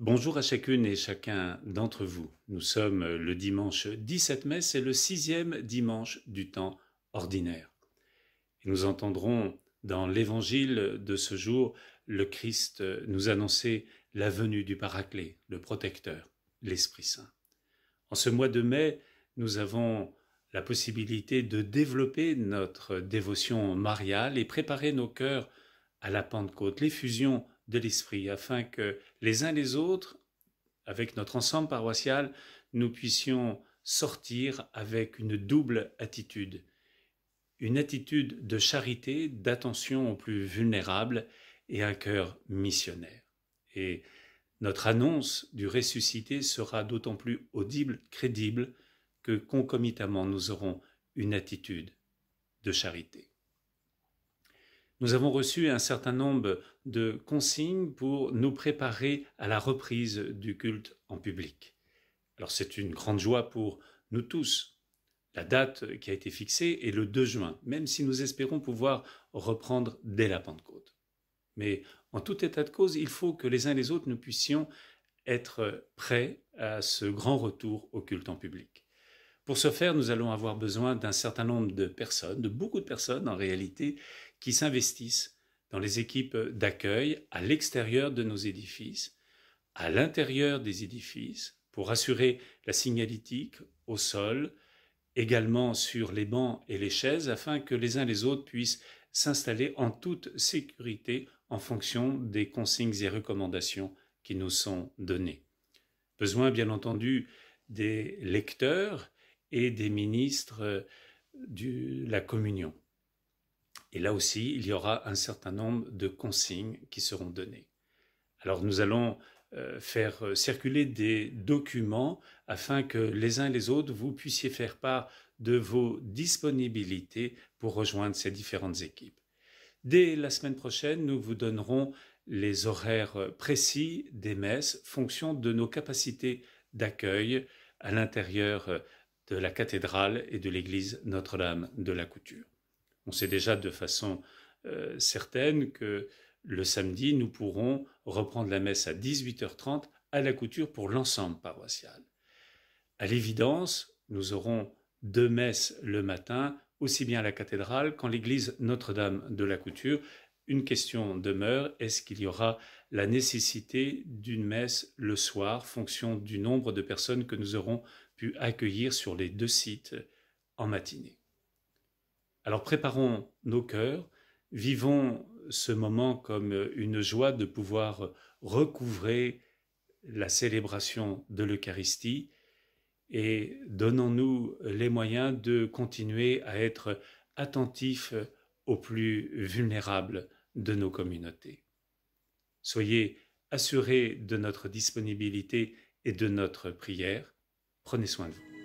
Bonjour à chacune et chacun d'entre vous. Nous sommes le dimanche 17 mai, c'est le 6e dimanche du temps ordinaire. Et nous entendrons dans l'évangile de ce jour le Christ nous annoncer la venue du Paraclet, le protecteur, l'Esprit Saint. En ce mois de mai, nous avons la possibilité de développer notre dévotion mariale et préparer nos cœurs à la Pentecôte, l'effusion de l'Esprit, afin que les uns les autres, avec notre ensemble paroissial, nous puissions sortir avec une double attitude. Une attitude de charité, d'attention aux plus vulnérables et un cœur missionnaire. Et notre annonce du ressuscité sera d'autant plus audible, crédible, que concomitamment nous aurons une attitude de charité. Nous avons reçu un certain nombre de consignes pour nous préparer à la reprise du culte en public. Alors c'est une grande joie pour nous tous. La date qui a été fixée est le 2 juin, même si nous espérons pouvoir reprendre dès la Pentecôte. Mais en tout état de cause, il faut que les uns et les autres nous puissions être prêts à ce grand retour au culte en public. Pour ce faire, nous allons avoir besoin d'un certain nombre de personnes, de beaucoup de personnes en réalité, qui s'investissent dans les équipes d'accueil à l'extérieur de nos édifices, à l'intérieur des édifices, pour assurer la signalétique au sol, également sur les bancs et les chaises, afin que les uns et les autres puissent s'installer en toute sécurité en fonction des consignes et recommandations qui nous sont données. Besoin, bien entendu, des lecteurs et des ministres de la communion. Et là aussi, il y aura un certain nombre de consignes qui seront données. Alors nous allons faire circuler des documents afin que les uns et les autres, vous puissiez faire part de vos disponibilités pour rejoindre ces différentes équipes. Dès la semaine prochaine, nous vous donnerons les horaires précis des messes, fonction de nos capacités d'accueil à l'intérieur de la cathédrale et de l'église Notre-Dame de la Couture. On sait déjà de façon certaine que le samedi, nous pourrons reprendre la messe à 18h30 à la Couture pour l'ensemble paroissial. À l'évidence, nous aurons 2 messes le matin, aussi bien à la cathédrale qu'en l'église Notre-Dame de la Couture. Une question demeure, est-ce qu'il y aura la nécessité d'une messe le soir, fonction du nombre de personnes que nous aurons pu accueillir sur les 2 sites en matinée. Alors préparons nos cœurs, vivons ce moment comme une joie de pouvoir recouvrer la célébration de l'Eucharistie et donnons-nous les moyens de continuer à être attentifs aux plus vulnérables de nos communautés. Soyez assurés de notre disponibilité et de notre prière. Prenez soin de vous.